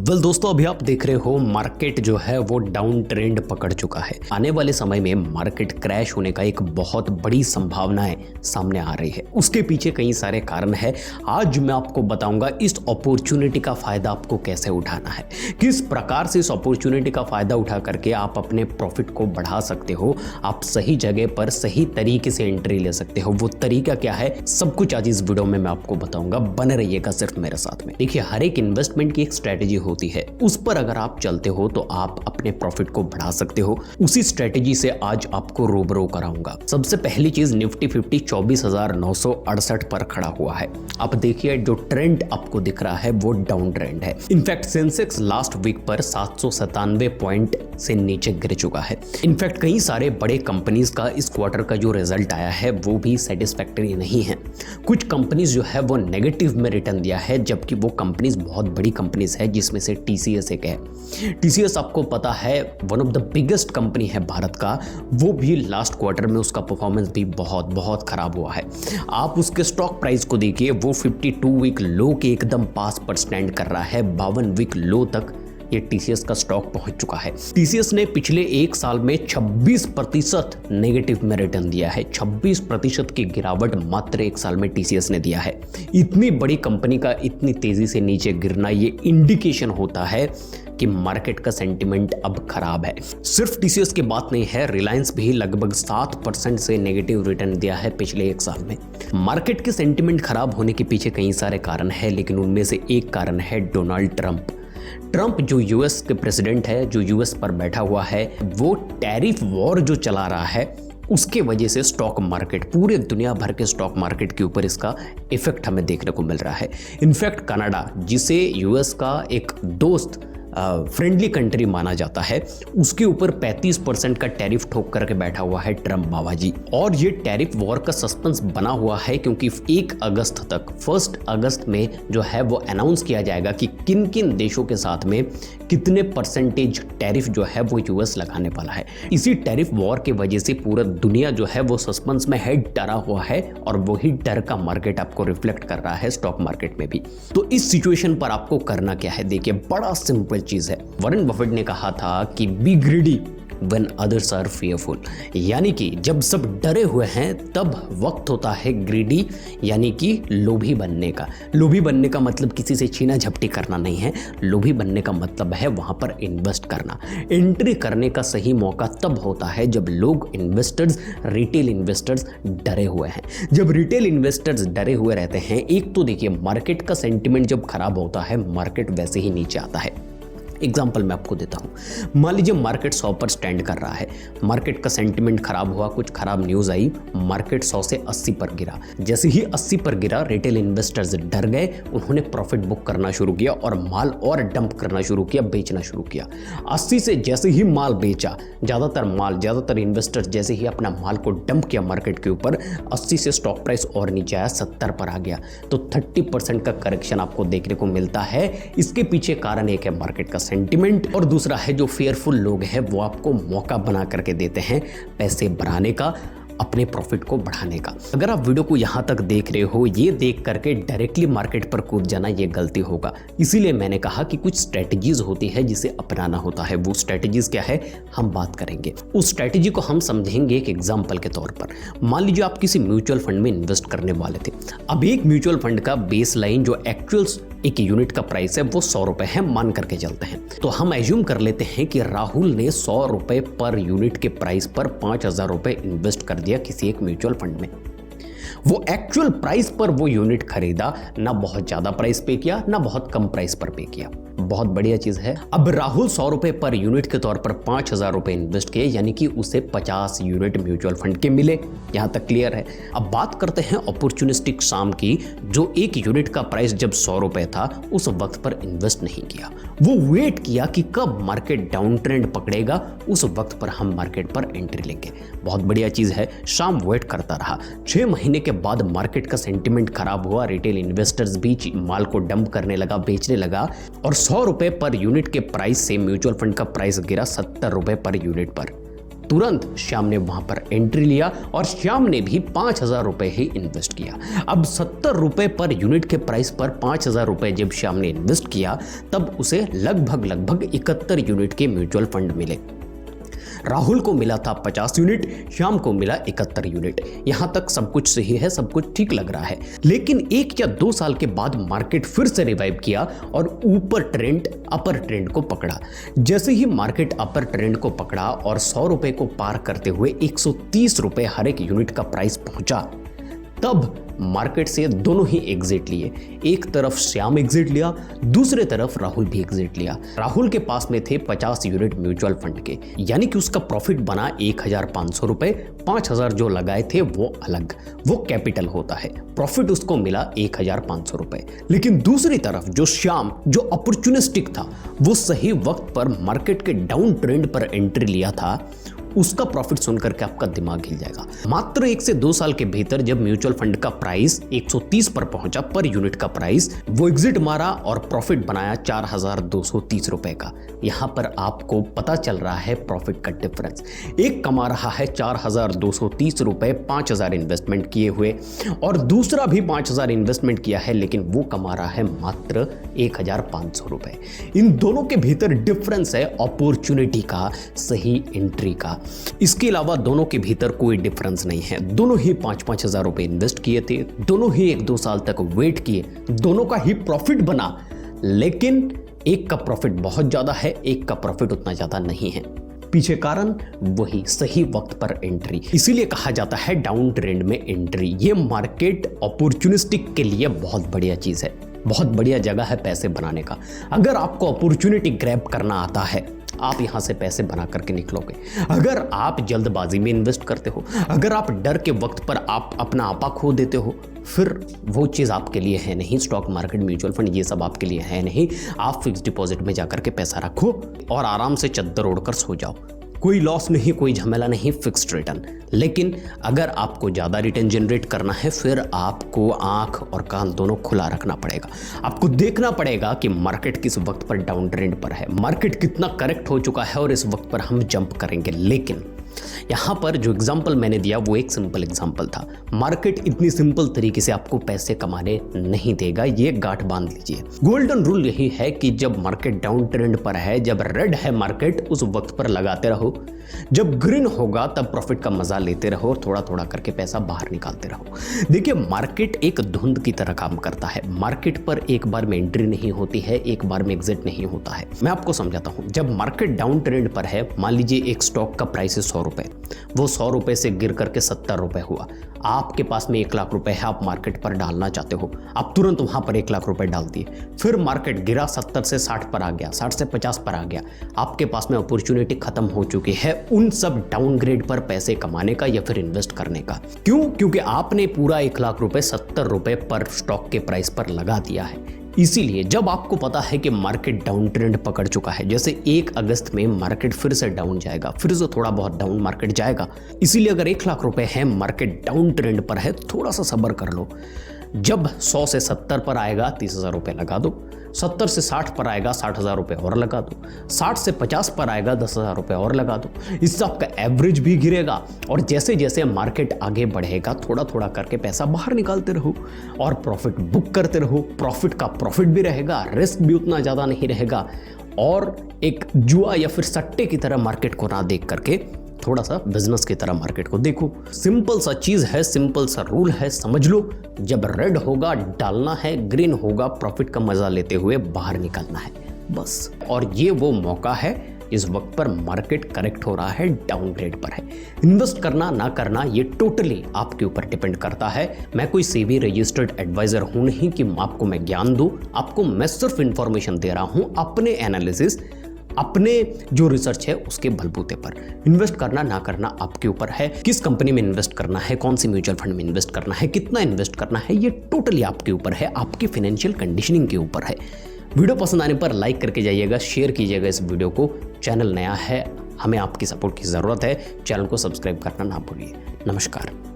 दोस्तों, अभी आप देख रहे हो मार्केट जो है वो डाउन ट्रेंड पकड़ चुका है। आने वाले समय में मार्केट क्रैश होने का एक बहुत बड़ी संभावनाएं सामने आ रही है। उसके पीछे कई सारे कारण है। आज मैं आपको बताऊंगा इस अपॉर्चुनिटी का फायदा आपको कैसे उठाना है, किस प्रकार से इस अपॉर्चुनिटी का फायदा उठा करके आप अपने प्रॉफिट को बढ़ा सकते हो, आप सही जगह पर सही तरीके से एंट्री ले सकते हो। वो तरीका क्या है, सब कुछ आज इस वीडियो में मैं आपको बताऊंगा। बने रहिएगा सिर्फ मेरे साथ में। देखिए, हर एक इन्वेस्टमेंट की एक स्ट्रेटेजी होती है, उस पर अगर आप चलते हो तो आप अपने प्रॉफिट को बढ़ा सकते हो। उसी स्ट्रेटेजी से आज आपको रूबरू कराऊंगा। सबसे पहली चीज, निफ्टी 50 24,968 पर खड़ा हुआ है। आप देखिए, जो ट्रेंड आपको दिख रहा है वो डाउन ट्रेंड है। इनफैक्ट सेंसेक्स लास्ट वीक पर 797 पॉइंट से नीचे गिर चुका है। इनफैक्ट कई सारे बड़े कंपनीज का इस क्वार्टर का जो रिजल्ट आया है वो भी सेटिस्फैक्टरी नहीं है। कुछ कंपनीज जो है वो नेगेटिव में रिटर्न दिया है, जबकि वो कंपनीज बहुत बड़ी कंपनीज है, जिसमें से टीसीएस एक है। टीसीएस आपको पता है one of the biggest company है भारत का। वो भी लास्ट क्वार्टर में उसका परफॉर्मेंस भी बहुत खराब हुआ है। आप उसके स्टॉक प्राइस को देखिए, वो 52 वीक लो के एकदम पास पर स्टैंड कर रहा है। 52 वीक लो तक ये टीसीएस का स्टॉक पहुंच चुका है। टीसीएस ने पिछले एक साल में 26% नेगेटिव में रिटर्न दिया है। 26% की गिरावट मात्र एक साल में टीसीएस ने दिया है। इतनी बड़ी कंपनी का इतनी तेजी से नीचे गिरना, ये इंडिकेशन होता है कि मार्केट का सेंटिमेंट अब खराब है। सिर्फ टीसीएस की बात नहीं है, रिलायंस भी लगभग 7% से नेगेटिव रिटर्न दिया है पिछले एक साल में। मार्केट के सेंटिमेंट खराब होने के पीछे कई सारे कारण है, लेकिन उनमें से एक कारण है डोनाल्ड ट्रंप जो यूएस के प्रेसिडेंट है, जो यूएस पर बैठा हुआ है, वो टैरिफ वॉर जो चला रहा है, उसके वजह से स्टॉक मार्केट, पूरे दुनिया भर के स्टॉक मार्केट के ऊपर इसका इफेक्ट हमें देखने को मिल रहा है। इनफैक्ट कनाडा, जिसे यूएस का एक दोस्त फ्रेंडली कंट्री माना जाता है, उसके ऊपर 35% का टैरिफ ठोक करके बैठा हुआ है ट्रंप बाबा जी। और ये टैरिफ वॉर का सस्पेंस बना हुआ है, क्योंकि 1 अगस्त में जो है वो अनाउंस किया जाएगा कि किन किन देशों के साथ में कितने परसेंटेज टैरिफ जो है वो यूएस लगाने वाला है। इसी टैरिफ वॉर के वजह से पूरा दुनिया जो है वो सस्पेंस में है, डरा हुआ है, और वही डर का मार्केट आपको रिफ्लेक्ट कर रहा है स्टॉक मार्केट में भी। तो इस सिचुएशन पर आपको करना क्या है, देखिए, बड़ा सिंपल चीज है। वॉरेन बफेट ने कहा था कि B greedy when others are fearful, यानी कि जब सब डरे हुए हैं तब वक्त होता है ग्रीडी, यानी कि लोभी बनने का। लोभी बनने का मतलब किसी से छीना झपटी करना नहीं है। लोभी बनने का मतलब है वहां पर इन्वेस्ट करना। एंट्री करने का सही मौका तब होता है जब लोग इन्वेस्टर्स, रिटेल इन्वेस्टर्स डरे हुए हैं। जब रिटेल इन्वेस्टर्स डरे हुए रहते हैं, एक तो देखिए, मार्केट का सेंटिमेंट जब खराब होता है, मार्केट वैसे ही नीचे आता है। एग्जाम्पल मैं आपको देता हूँ। मान लीजिए मार्केट 100 पर स्टैंड कर रहा है, मार्केट का सेंटिमेंट खराब हुआ, कुछ खराब न्यूज़ आई, मार्केट 100 से 80 पर गिरा। जैसे ही 80 पर गिरा, रिटेल इन्वेस्टर्स डर गए, उन्होंने प्रॉफिट बुक करना शुरू किया और माल और डंप करना शुरू किया, बेचना शुरू किया। 80 से जैसे ही माल बेचा, ज़्यादातर इन्वेस्टर्स जैसे ही अपना माल को डंप किया मार्केट के ऊपर, 80 से स्टॉक प्राइस और नीचे आया, 70 पर आ गया। तो 30% का करेक्शन आपको देखने को मिलता है। इसके पीछे कारण एक है मार्केट का सेंटिमेंट, और दूसरा है जो फेयरफुल लोग हैं, वो आपको मौका बना करके देते हैं पैसे बढ़ाने का, अपने प्रॉफिट को बढ़ाने का। अगर आप वीडियो को यहां तक देख रहे हो, ये देख करके डायरेक्टली मार्केट पर कूद जाना ये गलती होगा। इसीलिए मैंने कहा कि कुछ स्ट्रेटजीज होती है जिसे अपनाना होता है। वो स्ट्रेटजीज क्या है, हम बात करेंगे। उस स्ट्रेटजी को हम समझेंगे एक एग्जांपल के तौर पर। मान लीजिए आप किसी म्यूचुअल फंड में इन्वेस्ट करने वाले थे। अब एक म्यूचुअल फंड का बेस लाइन, जो एक्चुअल एक यूनिट का प्राइस है, वो 100 रुपए है, मान करके चलते हैं। तो हम एज्यूम कर लेते हैं कि राहुल ने 100 रुपए पर यूनिट के प्राइस पर 5,000 रुपए इन्वेस्ट कर दिया किसी एक म्यूचुअल फंड में। वो एक्चुअल प्राइस पर वो यूनिट खरीदा, ना बहुत ज्यादा प्राइस पे किया, ना बहुत कम प्राइस पर पे किया। बहुत बढ़िया चीज है। अब राहुल 100 रुपए पर यूनिट के तौर पर 5,000 रुपए इन्वेस्ट किए, यानी कि उसे 50 यूनिट म्यूचुअल फंड के मिले। यहां तक क्लियर है। अब बात करते हैं अपॉर्चुनिस्टिक शाम की, जो एक यूनिट का प्राइस जब 100 रुपए था, उस वक्त पर इन्वेस्ट नहीं किया। वो वेट किया कि कब मार्केट डाउन ट्रेंड पकड़ेगा, उस वक्त पर हम मार्केट पर एंट्री लेंगे। बहुत बढ़िया चीज है। शाम वेट करता रहा। 6 महीने के बाद मार्केट का सेंटिमेंट खराब हुआ, रिटेल इन्वेस्टर्स भी माल को डंप करने लगा, बेचने लगा, और 100 रुपए पर यूनिट के प्राइस से म्यूचुअल फंड का प्राइस गिरा 70 रुपए पर यूनिट पर। तुरंत श्याम ने वहां पर एंट्री लिया और श्याम ने भी 5,000 रुपए ही इन्वेस्ट किया। अब 70 रुपए पर यूनिट के प्राइस पर 5,000 रुपए जब श्याम ने इन्वेस्ट किया तब उसे लगभग 71 यूनिट के म्यूचुअल फंड मिले। राहुल को मिला था 50 यूनिट, श्याम को मिला 71 यूनिट। यहां तक सब कुछ सही है, सब कुछ ठीक लग रहा है। लेकिन 1 या 2 साल के बाद मार्केट फिर से रिवाइव किया और अपर ट्रेंड को पकड़ा। जैसे ही मार्केट अपर ट्रेंड को पकड़ा और 100 रुपए को पार करते हुए 130 रुपए हर एक यूनिट का प्राइस पहुंचा, तब मार्केट से दोनों ही एग्जिट लिए। एक तरफ श्याम एग्जिट लिया, दूसरे तरफ राहुल भी एग्जिट लिया। राहुल के पास में थे 50 यूनिट म्यूचुअल फंड के, यानी कि उसका प्रॉफिट बना 1,500 रुपए। 5,000 जो लगाए थे वो अलग, वो कैपिटल होता है। प्रॉफिट उसको मिला 1,500 रुपए। लेकिन दूसरी तरफ जो श्याम, जो अपॉर्चुनिस्टिक था, वो सही वक्त पर मार्केट के डाउन ट्रेंड पर एंट्री लिया था, उसका प्रॉफिट सुनकर के आपका दिमाग हिल जाएगा। मात्र 1 से 2 साल के भीतर जब म्यूचुअल फंड का प्राइस 130 पर पहुंचा, पर यूनिट का प्राइस, वो एग्जिट मारा और प्रॉफिट बनाया 4,230 रुपए का। यहां पर आपको पता चल रहा है प्रॉफिट का डिफरेंस। एक कमा रहा है 4,230 रुपए 5,000 इन्वेस्टमेंट किए हुए, और दूसरा भी 5,000 इन्वेस्टमेंट किया है, लेकिन वो कमा रहा है मात्र 1,500 रुपए। इन दोनों के भीतर डिफरेंस है अपॉर्चुनिटी का, सही एंट्री का। इसके अलावा दोनों के भीतर कोई डिफरेंस नहीं है। दोनों ही 5-5 हजार रुपए इन्वेस्ट किए थे, दोनों ही 1-2 साल तक वेट किए, दोनों का ही प्रॉफिट बना। लेकिन एक का प्रॉफिट बहुत ज्यादा है, एक का प्रॉफिट उतना ज्यादा नहीं है। पीछे कारण वही, सही वक्त पर एंट्री। इसीलिए कहा जाता है डाउन ट्रेंड में एंट्री। ये मार्केट अपॉर्चुनिस्टिक के लिए बहुत बढ़िया चीज है, बहुत बढ़िया जगह है पैसे बनाने का। अगर आपको अपॉर्चुनिटी ग्रैब करना आता है, आप यहां से पैसे बना करके निकलोगे। अगर आप जल्दबाजी में इन्वेस्ट करते हो, अगर आप डर के वक्त पर आप अपना आपा खो देते हो, फिर वो चीज आपके लिए है नहीं। स्टॉक मार्केट, म्यूचुअल फंड, ये सब आपके लिए है नहीं। आप फिक्स डिपॉजिट में जाकर के पैसा रखो और आराम से चद्दर ओढ़कर सो जाओ। कोई लॉस नहीं, कोई झमेला नहीं, फिक्स्ड रिटर्न। लेकिन अगर आपको ज़्यादा रिटर्न जनरेट करना है, फिर आपको आंख और कान दोनों खुला रखना पड़ेगा। आपको देखना पड़ेगा कि मार्केट किस वक्त पर डाउन ट्रेंड पर है, मार्केट कितना करेक्ट हो चुका है और इस वक्त पर हम जंप करेंगे। लेकिन यहाँ पर जो एग्जाम्पल मैंने दिया वो एक सिंपल एग्जाम्पल था। मार्केट इतनी सिंपल तरीके से आपको पैसे कमाने नहीं देगा, ये गांठ बांध लीजिए। गोल्डन रूल यही है कि जब मार्केट डाउन ट्रेंड पर है, जब रेड है मार्केट, उस वक्त पर लगाते रहो। जब ग्रीन होगा तब प्रॉफिट का मजा लेते रहो और थोड़ा थोड़ा करके पैसा बाहर निकालते रहो। देखिए, मार्केट एक धुंध की तरह काम करता है। मार्केट पर एक बार में एंट्री नहीं होती है, एक बार में एग्जिट नहीं होता है। मैं आपको समझाता हूं। जब मार्केट डाउन ट्रेंड पर है, मान लीजिए एक स्टॉक का प्राइस है 100 रुपए, वो 100 रुपए से गिर करके 70 रुपए हुआ। आपके पास में 1 लाख रुपए है, आप मार्केट पर डालना चाहते हो, आप तुरंत वहां पर 1 लाख रुपए डाल दिए। फिर मार्केट गिरा, 70 से 60 पर आ गया, 60 से 50 पर आ गया। आपके पास में अपॉर्चुनिटी खत्म हो चुकी है उन सब डाउनग्रेड पर पैसे कमाने का या फिर इन्वेस्ट करने का। क्यों? क्योंकि आपने पूरा 1 लाख रुपए 70 रुपए पर स्टॉक के प्राइस पर लगा दिया है। इसीलिए जब आपको पता है कि मार्केट डाउन ट्रेंड पकड़ चुका है, जैसे 1 अगस्त में मार्केट फिर से डाउन जाएगा, फिर से थोड़ा बहुत डाउन मार्केट जाएगा। इसीलिए अगर 1 लाख रुपए है, मार्केट डाउन ट्रेंड पर है, थोड़ा सा सब्र कर लो। जब 100 से 70 पर आएगा 30,000 रुपए लगा दो, 70 से 60 पर आएगा 60,000 रुपए और लगा दो, 60 से 50 पर आएगा 10,000 रुपए और लगा दो। इससे आपका एवरेज भी गिरेगा और जैसे जैसे मार्केट आगे बढ़ेगा थोड़ा थोड़ा करके पैसा बाहर निकालते रहो और प्रॉफिट बुक करते रहो। प्रॉफिट का प्रॉफिट भी रहेगा, रिस्क भी उतना ज़्यादा नहीं रहेगा और एक जुआ या फिर सट्टे की तरह मार्केट को ना देख करके थोड़ा सा बिजनेस की तरह मार्केट को देखो। सिंपल सा चीज है, सिंपल सा रूल है, समझ लो। जब रेड होगा डालना है, ग्रीन होगा प्रॉफिट का मजा लेते हुए बाहर निकलना है, बस। और ये वो मौका है इस वक्त पर मार्केट करेक्ट हो रहा है, डाउनग्रेड पर है। इन्वेस्ट करना ना करना ये टोटली आपके ऊपर डिपेंड करता है। मैं कोई सेबी रजिस्टर्ड एडवाइजर हूं नहीं कि आपको मैं ज्ञान दूं, आपको मैं सिर्फ इंफॉर्मेशन दे रहा हूं, अपने एनालिसिस, अपने जो रिसर्च है उसके बलबूते पर। इन्वेस्ट करना ना करना आपके ऊपर है। किस कंपनी में इन्वेस्ट करना है, कौन सी म्यूचुअल फंड में इन्वेस्ट करना है, कितना इन्वेस्ट करना है, ये टोटली आपके ऊपर है, आपकी फाइनेंशियल कंडीशनिंग के ऊपर है। वीडियो पसंद आने पर लाइक करके जाइएगा, शेयर कीजिएगा इस वीडियो को। चैनल नया है, हमें आपकी सपोर्ट की ज़रूरत है। चैनल को सब्सक्राइब करना ना भूलिए। नमस्कार।